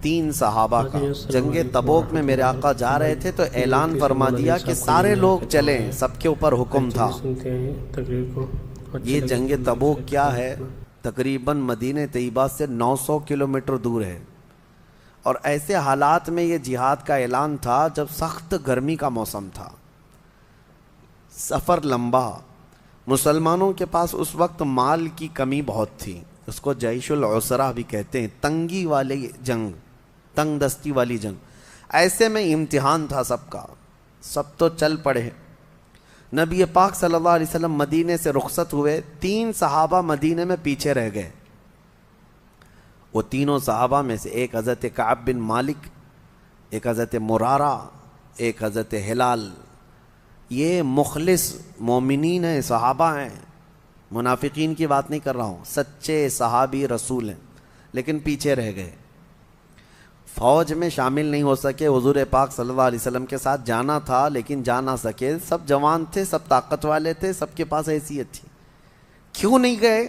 3 صحابہ کا جنگ تبوک میں میرے آقا جا رہے تھے تو اعلان فرما دیا کہ سارے لوگ چلیں، سب کے اوپر حکم تھا۔ یہ جنگ تبوک کیا ہے؟ تقریباً مدینہ طیبہ سے 900 کلومیٹر دور ہے، اور ایسے حالات میں یہ جہاد کا اعلان تھا جب سخت گرمی کا موسم تھا، سفر لمبا، مسلمانوں کے پاس اس وقت مال کی کمی بہت تھی، اس کو جیش العسرہ بھی کہتے ہیں، تنگی والی جنگ، تنگ دستی والی جنگ۔ ایسے میں امتحان تھا سب کا، سب تو چل پڑے۔ نبی پاک صلی اللہ علیہ وسلم مدینے سے رخصت ہوئے، 3 صحابہ مدینے میں پیچھے رہ گئے۔ وہ تینوں صحابہ میں سے ایک حضرت کعب بن مالک، ایک حضرت مرارہ، ایک حضرت ہلال، یہ مخلص مومنین ہیں، صحابہ ہیں، منافقین کی بات نہیں کر رہا ہوں، سچے صحابی رسول ہیں، لیکن پیچھے رہ گئے، فوج میں شامل نہیں ہو سکے۔ حضور پاک صلی اللہ علیہ وسلم کے ساتھ جانا تھا لیکن جا نہ سکے، سب جوان تھے، سب طاقت والے تھے، سب کے پاس حیثیت تھی، کیوں نہیں گئے؟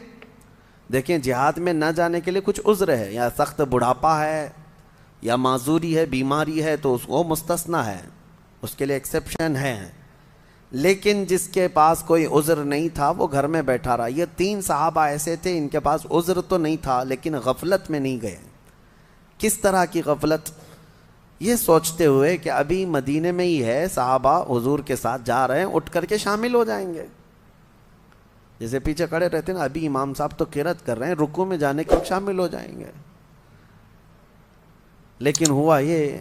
دیکھیں، جہاد میں نہ جانے کے لیے کچھ عذر ہے، یا سخت بڑھاپا ہے، یا معذوری ہے، بیماری ہے، تو اس کو مستثنی ہے، اس کے لیے ایکسیپشن ہے، لیکن جس کے پاس کوئی عذر نہیں تھا وہ گھر میں بیٹھا رہا۔ یہ 3 صحابہ ایسے تھے، ان کے پاس عذر تو نہیں تھا لیکن غفلت میں نہیں گئے۔ کس طرح کی غفلت؟ یہ سوچتے ہوئے کہ ابھی مدینے میں ہی ہے، صحابہ حضور کے ساتھ جا رہے ہیں، اٹھ کر کے شامل ہو جائیں گے، جیسے پیچھے کھڑے رہتے ہیں نا، ابھی امام صاحب تو قرات کر رہے ہیں، رکوع میں جانے کے وقت شامل ہو جائیں گے۔ لیکن ہوا یہ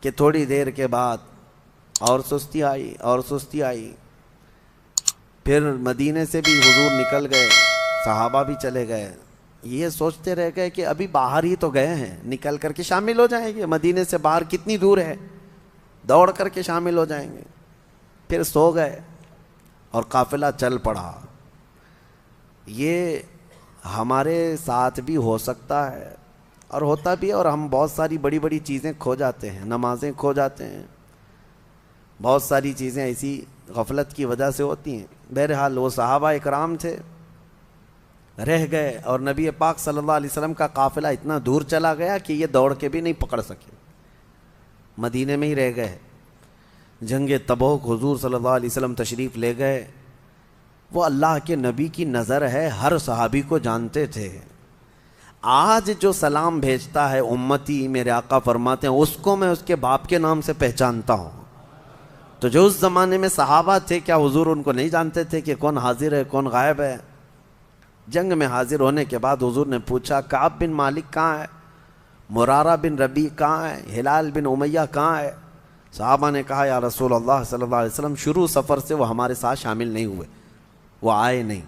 کہ تھوڑی دیر کے بعد اور سستی آئی، اور سستی آئی، پھر مدینے سے بھی حضور نکل گئے، صحابہ بھی چلے گئے، یہ سوچتے رہ گئے کہ ابھی باہر ہی تو گئے ہیں، نکل کر کے شامل ہو جائیں گے، مدینے سے باہر کتنی دور ہے، دوڑ کر کے شامل ہو جائیں گے۔ پھر سو گئے اور قافلہ چل پڑا۔ یہ ہمارے ساتھ بھی ہو سکتا ہے اور ہوتا بھی ہے، اور ہم بہت ساری بڑی بڑی چیزیں کھو جاتے ہیں، نمازیں کھو جاتے ہیں، بہت ساری چیزیں ایسی غفلت کی وجہ سے ہوتی ہیں۔ بہرحال وہ صحابہ اکرام تھے، رہ گئے، اور نبی پاک صلی اللہ علیہ وسلم کا قافلہ اتنا دور چلا گیا کہ یہ دوڑ کے بھی نہیں پکڑ سکے، مدینے میں ہی رہ گئے۔ جنگ تبوک حضور صلی اللہ علیہ وسلم تشریف لے گئے، وہ اللہ کے نبی کی نظر ہے، ہر صحابی کو جانتے تھے۔ آج جو سلام بھیجتا ہے امتی، میرے آقا فرماتے ہیں، اس کو میں اس کے باپ کے نام سے پہچانتا ہوں۔ تو جو اس زمانے میں صحابہ تھے، کیا حضور ان کو نہیں جانتے تھے کہ کون حاضر ہے کون غائب ہے؟ جنگ میں حاضر ہونے کے بعد حضور نے پوچھا، کعب بن مالک کہاں ہے؟ مرارہ بن ربیع کہاں ہے؟ ہلال بن امیہ کہاں ہے؟ صحابہ نے کہا، یا رسول اللہ صلی اللہ علیہ وسلم، شروع سفر سے وہ ہمارے ساتھ شامل نہیں ہوئے، وہ آئے نہیں۔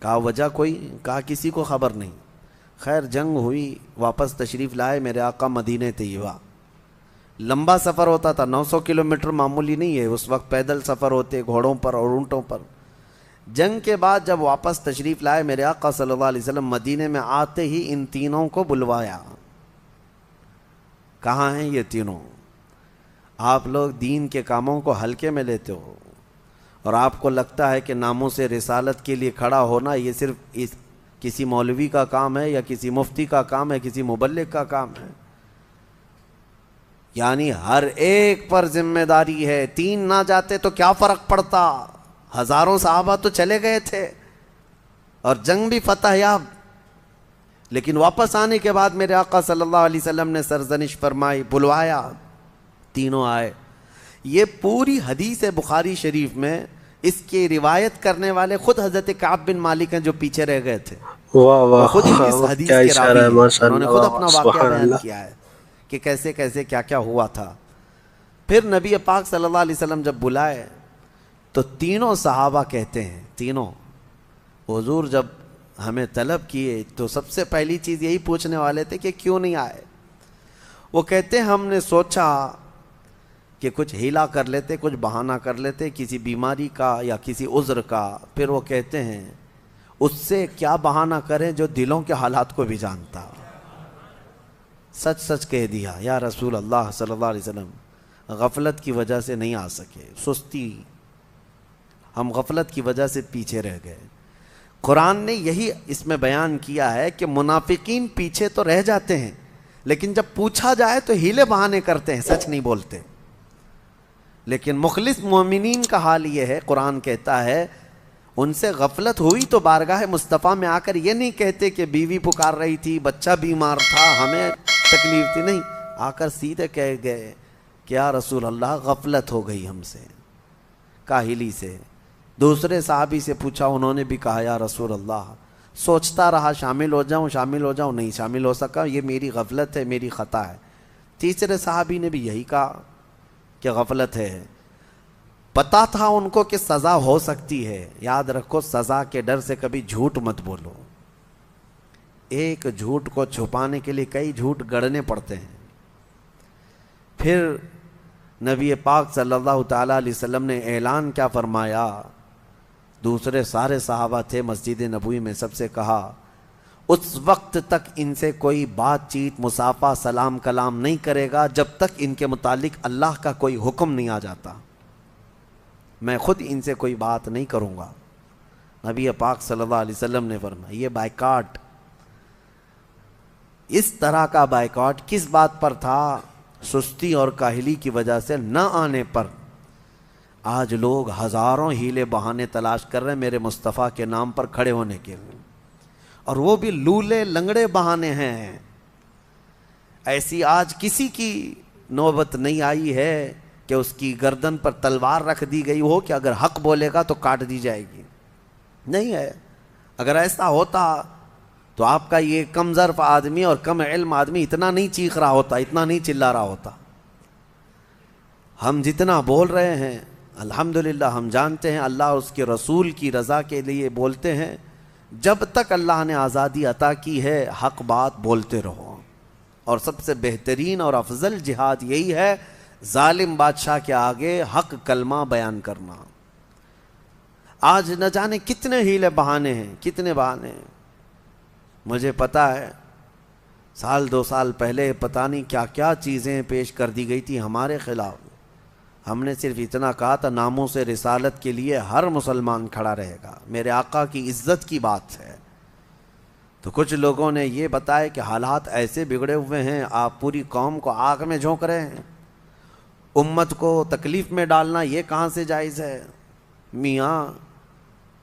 کہا وجہ کوئی؟ کہا کسی کو خبر نہیں۔ خیر، جنگ ہوئی، واپس تشریف لائے میرے آقا مدینہ طیبہ۔ لمبا سفر ہوتا تھا، 900 کلومیٹر معمولی نہیں ہے، اس وقت پیدل سفر ہوتے، گھوڑوں پر اور اونٹوں پر۔ جنگ کے بعد جب واپس تشریف لائے میرے آقا صلی اللہ علیہ وسلم مدینے میں، آتے ہی ان تینوں کو بلوایا۔ کہاں ہیں یہ تینوں؟ آپ لوگ دین کے کاموں کو ہلکے میں لیتے ہو، اور آپ کو لگتا ہے کہ ناموس رسالت کے لیے کھڑا ہونا یہ صرف کسی مولوی کا کام ہے، یا کسی مفتی کا کام ہے، کسی مبلغ کا کام ہے۔ یعنی ہر ایک پر ذمہ داری ہے۔ 3 نہ جاتے تو کیا فرق پڑتا، ہزاروں صحابہ تو چلے گئے تھے اور جنگ بھی فتح یاب۔ لیکن واپس آنے کے بعد میرے آقا صلی اللہ علیہ وسلم نے سرزنش فرمائی، بلوایا، تینوں آئے۔ یہ پوری حدیث بخاری شریف میں اس کی روایت کرنے والے خود حضرت کعب بن مالک ہیں جو پیچھے رہ گئے تھے۔ واہ واہ، خود ہی اس حدیث کے راوی ہیں، انہوں نے خود اپنا واقعہ بیان کیا ہے کہ کیسے کیسے کیا کیا ہوا تھا۔ پھر نبی پاک صلی اللہ علیہ وسلم جب بلائے تو تینوں صحابہ کہتے ہیں، تینوں، حضور جب ہمیں طلب کیے تو سب سے پہلی چیز یہی پوچھنے والے تھے کہ کیوں نہیں آئے۔ وہ کہتے ہیں ہم نے سوچا کہ کچھ ہیلا کر لیتے، کچھ بہانہ کر لیتے، کسی بیماری کا یا کسی عذر کا۔ پھر وہ کہتے ہیں اس سے کیا بہانہ کریں جو دلوں کے حالات کو بھی جانتا۔ سچ سچ کہہ دیا، یا رسول اللہ صلی اللہ علیہ وسلم، غفلت کی وجہ سے نہیں آ سکے، سستی، ہم غفلت کی وجہ سے پیچھے رہ گئے۔ قرآن نے یہی اس میں بیان کیا ہے کہ منافقین پیچھے تو رہ جاتے ہیں لیکن جب پوچھا جائے تو ہیلے بہانے کرتے ہیں، سچ نہیں بولتے. لیکن مخلص مومنین کا حال یہ ہے، قرآن کہتا ہے ان سے غفلت ہوئی تو بارگاہ مصطفیٰ میں آ کر یہ نہیں کہتے کہ بیوی پکار رہی تھی، بچہ بیمار تھا، ہمیں تکلیف تھی، نہیں، آ کر سیدھے کہہ گئے کہ یا رسول اللہ غفلت ہو گئی ہم سے، کاہلی سے. دوسرے صحابی سے پوچھا، انہوں نے بھی کہا یا رسول اللہ سوچتا رہا شامل ہو جاؤں، نہیں شامل ہو سکا، یہ میری غفلت ہے، میری خطا ہے. تیسرے صحابی نے بھی یہی کہا کہ غفلت ہے. پتا تھا ان کو کہ سزا ہو سکتی ہے. یاد رکھو سزا کے ڈر سے کبھی جھوٹ مت بولو. ایک جھوٹ کو چھپانے کے لیے کئی جھوٹ گڑنے پڑتے ہیں. پھر نبی پاک صلی اللہ تعالیٰ علیہ وسلم نے اعلان کیا فرمایا؟ دوسرے سارے صحابہ تھے مسجد نبوی میں، سب سے کہا اس وقت تک ان سے کوئی بات چیت مصافحہ سلام کلام نہیں کرے گا جب تک ان کے متعلق اللہ کا کوئی حکم نہیں آ جاتا. میں خود ان سے کوئی بات نہیں کروں گا. نبی پاک صلی اللہ علیہ وسلم نے فرمایا یہ بائیکاٹ، اس طرح کا بائیکاٹ کس بات پر تھا؟ سستی اور کاہلی کی وجہ سے نہ آنے پر. آج لوگ ہزاروں ہیلے بہانے تلاش کر رہے ہیں میرے مصطفیٰ کے نام پر کھڑے ہونے کے لیے، اور وہ بھی لولے لنگڑے بہانے ہیں. ایسی آج کسی کی نوبت نہیں آئی ہے کہ اس کی گردن پر تلوار رکھ دی گئی ہو کہ اگر حق بولے گا تو کاٹ دی جائے گی. نہیں ہے. اگر ایسا ہوتا تو آپ کا یہ کم ظرف آدمی اور کم علم آدمی اتنا نہیں چیخ رہا ہوتا، اتنا نہیں چلا رہا ہوتا. ہم جتنا بول رہے ہیں الحمدللہ ہم جانتے ہیں اللہ اور اس کے رسول کی رضا کے لیے بولتے ہیں. جب تک اللہ نے آزادی عطا کی ہے حق بات بولتے رہو. اور سب سے بہترین اور افضل جہاد یہی ہے، ظالم بادشاہ کے آگے حق کلمہ بیان کرنا. آج نہ جانے کتنے ہیلے بہانے ہیں، کتنے بہانے ہیں. مجھے پتا ہے 1-2 سال پہلے پتہ نہیں کیا کیا چیزیں پیش کر دی گئی تھی ہمارے خلاف. ہم نے صرف اتنا کہا تھا ناموس رسالت کے لیے ہر مسلمان کھڑا رہے گا، میرے آقا کی عزت کی بات ہے. تو کچھ لوگوں نے یہ بتایا کہ حالات ایسے بگڑے ہوئے ہیں، آپ پوری قوم کو آگ میں جھونک رہے ہیں، امت کو تکلیف میں ڈالنا یہ کہاں سے جائز ہے؟ میاں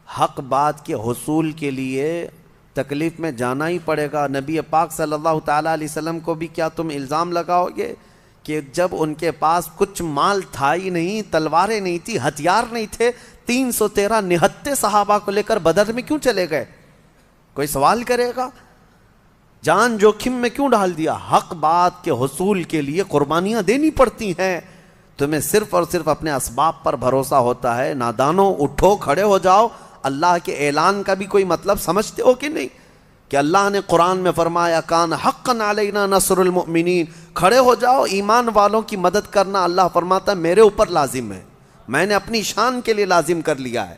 حق بات کے حصول کے لیے تکلیف میں جانا ہی پڑے گا. نبی پاک صلی اللہ تعالیٰ علیہ وسلم کو بھی کیا تم الزام لگاؤ گے کہ جب ان کے پاس کچھ مال تھا ہی نہیں، تلواریں نہیں تھی، ہتھیار نہیں تھے، 313 نہتے صحابہ کو لے کر بدر میں کیوں چلے گئے؟ کوئی سوال کرے گا؟ جان جوخم میں کیوں ڈال دیا؟ حق بات کے حصول کے لیے قربانیاں دینی پڑتی ہیں. تمہیں صرف اور صرف اپنے اسباب پر بھروسہ ہوتا ہے. نادانوں اٹھو، کھڑے ہو جاؤ. اللہ کے اعلان کا بھی کوئی مطلب سمجھتے ہو کہ نہیں؟ کہ اللہ نے قرآن میں فرمایا کان حقا علینا نصر المؤمنین. کھڑے ہو جاؤ، ایمان والوں کی مدد کرنا اللہ فرماتا ہے میرے اوپر لازم ہے، میں نے اپنی شان کے لیے لازم کر لیا ہے.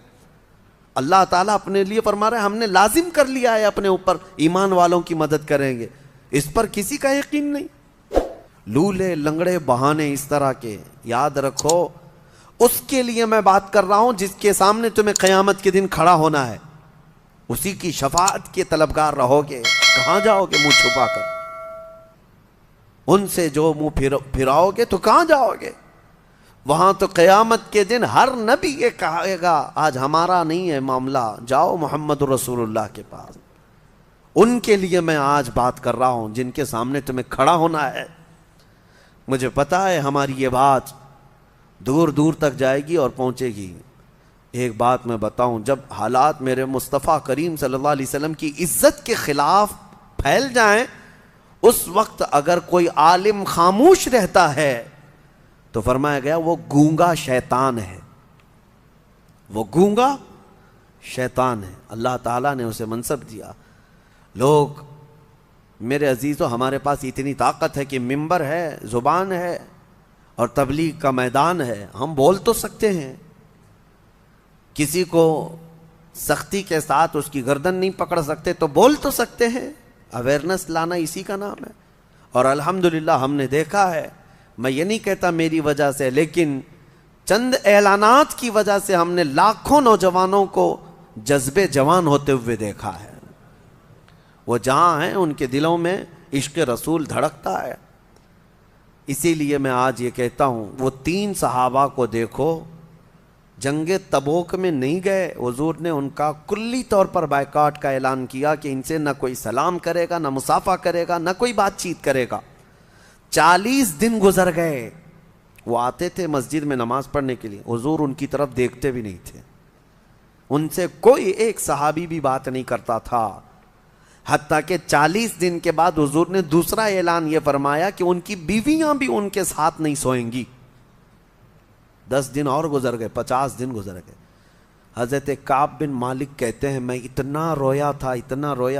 اللہ تعالیٰ اپنے لیے فرما رہا ہے ہم نے لازم کر لیا ہے اپنے اوپر، ایمان والوں کی مدد کریں گے. اس پر کسی کا یقین نہیں. لولے لنگڑے بہانے اس طرح کے یاد رکھو. اس کے لیے میں بات کر رہا ہوں جس کے سامنے تمہیں قیامت کے دن کھڑا ہونا ہے. اسی کی شفاعت کے طلبگار رہو گے. کہاں جاؤ گے منہ چھپا کر؟ ان سے جو منہ پھراؤ گے تو کہاں جاؤ گے؟ وہاں تو قیامت کے دن ہر نبی یہ کہے گا آج ہمارا نہیں ہے معاملہ، جاؤ محمد رسول اللہ کے پاس. ان کے لیے میں آج بات کر رہا ہوں جن کے سامنے تمہیں کھڑا ہونا ہے. مجھے پتا ہے ہماری یہ بات دور دور تک جائے گی اور پہنچے گی. ایک بات میں بتاؤں، جب حالات میرے مصطفیٰ کریم صلی اللہ علیہ وسلم کی عزت کے خلاف پھیل جائیں، اس وقت اگر کوئی عالم خاموش رہتا ہے تو فرمایا گیا وہ گونگا شیطان ہے. وہ گونگا شیطان ہے. اللہ تعالیٰ نے اسے منصب دیا. لوگ میرے عزیزو ہمارے پاس اتنی طاقت ہے کہ ممبر ہے، زبان ہے اور تبلیغ کا میدان ہے. ہم بول تو سکتے ہیں، کسی کو سختی کے ساتھ اس کی گردن نہیں پکڑ سکتے تو بول تو سکتے ہیں. اویئرنس لانا اسی کا نام ہے. اور الحمدللہ ہم نے دیکھا ہے، میں یہ نہیں کہتا میری وجہ سے، لیکن چند اعلانات کی وجہ سے ہم نے لاکھوں نوجوانوں کو جذبے جوان ہوتے ہوئے دیکھا ہے. وہ جہاں ہیں ان کے دلوں میں عشق رسول دھڑکتا ہے۔ اسی لیے میں آج یہ کہتا ہوں، وہ 3 صحابہ کو دیکھو، جنگ تبوک میں نہیں گئے، حضور نے ان کا کلی طور پر بائیکاٹ کا اعلان کیا کہ ان سے نہ کوئی سلام کرے گا، نہ مصافحہ کرے گا، نہ کوئی بات چیت کرے گا۔ 40 دن گزر گئے، وہ آتے تھے مسجد میں نماز پڑھنے کے لیے، حضور ان کی طرف دیکھتے بھی نہیں تھے، ان سے کوئی ایک صحابی بھی بات نہیں کرتا تھا، حتیٰ کہ 40 دن کے بعد حضور نے دوسرا اعلان یہ فرمایا کہ ان کی بیویاں بھی ان کے ساتھ نہیں سوئیں گی۔ 10 دن اور گزر گئے، 50 دن گزر گئے۔ حضرت کعب بن مالک کہتے ہیں میں اتنا رویا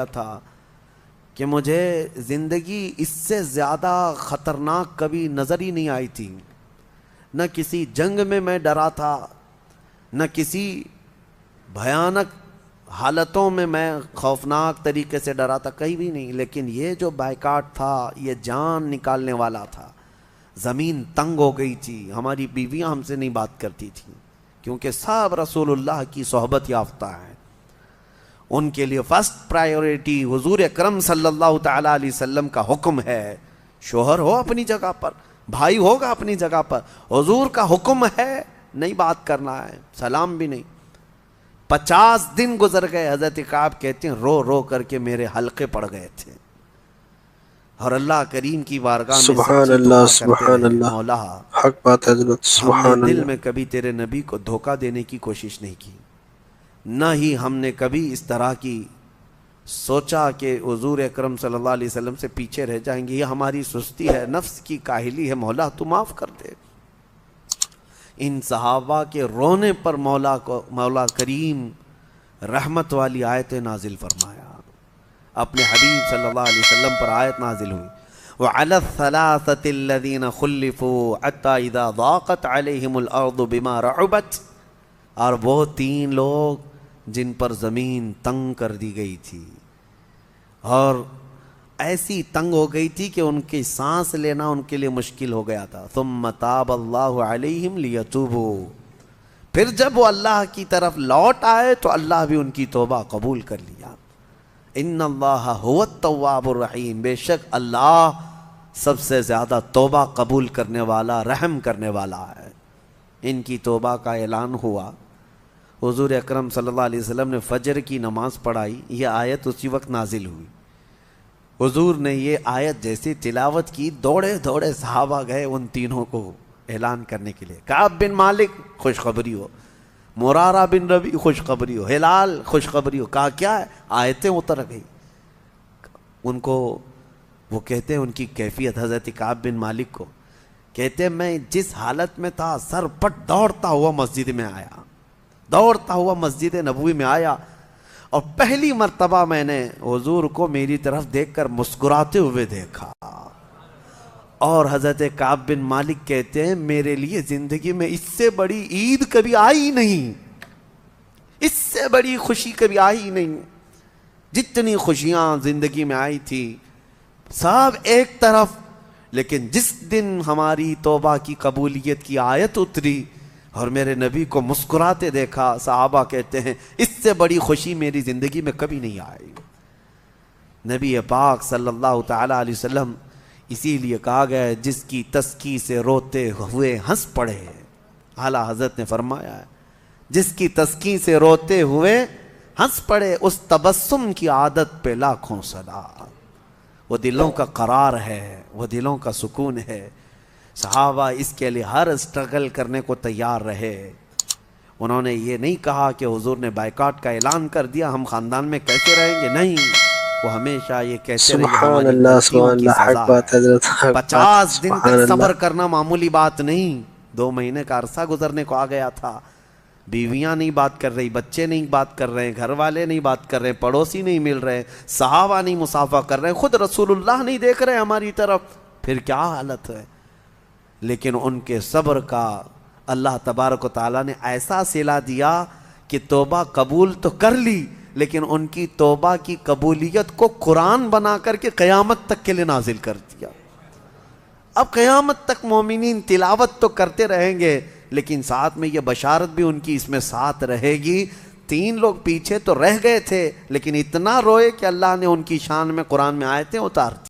تھا کہ مجھے زندگی اس سے زیادہ خطرناک کبھی نظر ہی نہیں آئی تھی۔ نہ کسی جنگ میں میں ڈرا تھا، نہ کسی بھیانک حالتوں میں خوفناک طریقے سے ڈرا تھا، کہیں بھی نہیں، لیکن یہ جو بائیکاٹ تھا یہ جان نکالنے والا تھا۔ زمین تنگ ہو گئی تھی، ہماری بیویاں ہم سے نہیں بات کرتی تھیں، کیونکہ سب رسول اللہ کی صحبت یافتہ ہیں۔ ان کے لیے فرسٹ پرائیورٹی حضور اکرم صلی اللہ تعالی علیہ وسلم کا حکم ہے۔ شوہر ہو اپنی جگہ پر، بھائی ہوگا اپنی جگہ پر، حضور کا حکم ہے نہیں بات کرنا ہے، سلام بھی نہیں۔ 50 دن گزر گئے، حضرت کعب کہتے ہیں رو رو کر کے میرے حلقے پڑ گئے تھے، اور اللہ کریم کی بارگاہ میں سبحان اللہ سبحان اللہ، مولا حق بات ہے حضرت، ہم سبحان نے دل اللہ۔ میں کبھی تیرے نبی کو دھوکہ دینے کی کوشش نہیں کی، نہ ہی ہم نے کبھی اس طرح کی سوچا کہ حضور اکرم صلی اللہ علیہ وسلم سے پیچھے رہ جائیں گے، یہ ہماری سستی ہے، نفس کی کاہلی ہے، مولا تو معاف کر دے۔ ان صحابہ کے رونے پر مولا کریم رحمت والی آیت نازل فرمایا، اپنے حبیب صلی اللہ علیہ وسلم پر آیت نازل ہوئی، وَعَلَى الثَّلَاثَةِ الَّذِينَ خُلِّفُوا حَتَّى إِذَا ضَاقَتْ عَلَيْهِمُ الْأَرْضُ بِمَا رَحُبَتْ، اور وہ 3 لوگ جن پر زمین تنگ کر دی گئی تھی، اور ایسی تنگ ہو گئی تھی کہ ان کی سانس لینا ان کے لیے مشکل ہو گیا تھا۔ ثُمَّ تَابَ اللَّهُ عَلَيْهِمْ لِيَتُوبُوا، پھر جب وہ اللہ کی طرف لوٹ آئے تو اللہ بھی ان کی توبہ قبول کر لیا۔ ان اللہ هو التواب الرحیم، بے شک اللہ سب سے زیادہ توبہ قبول کرنے والا، رحم کرنے والا ہے۔ ان کی توبہ کا اعلان ہوا، حضور اکرم صلی اللہ علیہ وسلم نے فجر کی نماز پڑھائی، یہ آیت اسی وقت نازل ہوئی۔ حضور نے یہ آیت جیسے تلاوت کی، دوڑے دوڑے صحابہ گئے ان تینوں کو اعلان کرنے کے لیے۔ کعب بن مالک خوشخبری ہو، مرارہ بن ربی خوشخبری ہو، ہلال خوشخبری ہو، کہا کیا ہے؟ آیتیں اتر گئی ان کو۔ وہ کہتے ہیں ان کی کیفیت، حضرت کعب بن مالک کو کہتے ہیں میں جس حالت میں تھا سر پٹ دوڑتا ہوا مسجد میں آیا، دوڑتا ہوا مسجد نبوی میں آیا، اور پہلی مرتبہ میں نے حضور کو میری طرف دیکھ کر مسکراتے ہوئے دیکھا۔ اور حضرت کعب بن مالک کہتے ہیں میرے لیے زندگی میں اس سے بڑی عید کبھی آئی نہیں، اس سے بڑی خوشی کبھی آئی نہیں۔ جتنی خوشیاں زندگی میں آئی تھی سب ایک طرف، لیکن جس دن ہماری توبہ کی قبولیت کی آیت اتری اور میرے نبی کو مسکراتے دیکھا، صحابہ کہتے ہیں اس سے بڑی خوشی میری زندگی میں کبھی نہیں آئی۔ نبی پاک صلی اللہ تعالی علیہ وسلم اسی لیے کہا گیا ہے جس کی تسکی سے روتے ہوئے ہنس پڑے، اعلیٰ حضرت نے فرمایا ہے جس کی تسکی سے روتے ہوئے ہنس پڑے، اس تبسم کی عادت پہ لاکھوں سلام۔ وہ دلوں کا قرار ہے، وہ دلوں کا سکون ہے۔ صحابہ اس کے لیے ہر اسٹرگل کرنے کو تیار رہے۔ انہوں نے یہ نہیں کہا کہ حضور نے بائیکاٹ کا اعلان کر دیا ہم خاندان میں کیسے رہیں گے، نہیں، وہ ہمیشہ یہ کہتے رہے سبحان اللہ سبحان اللہ، حق بات ہے حضرت، 50 دن سبحان تک اللہ۔ صبر کرنا معمولی بات نہیں، 2 مہینے کا عرصہ گزرنے کو آ گیا تھا، بیویاں نہیں بات کر رہی، بچے نہیں بات کر رہے، گھر والے نہیں بات کر رہے، پڑوسی نہیں مل رہے، صحابہ نہیں مصافحہ کر رہے، خود رسول اللہ نہیں دیکھ رہے ہماری طرف، پھر کیا حالت ہے؟ لیکن ان کے صبر کا اللہ تبارک و تعالیٰ نے ایسا صلہ دیا کہ توبہ قبول تو کر لی، لیکن ان کی توبہ کی قبولیت کو قرآن بنا کر کے قیامت تک کے لیے نازل کر دیا۔ اب قیامت تک مومنین تلاوت تو کرتے رہیں گے، لیکن ساتھ میں یہ بشارت بھی ان کی اس میں ساتھ رہے گی۔ 3 لوگ پیچھے تو رہ گئے تھے، لیکن اتنا روئے کہ اللہ نے ان کی شان میں قرآن میں آیتیں اتار دی۔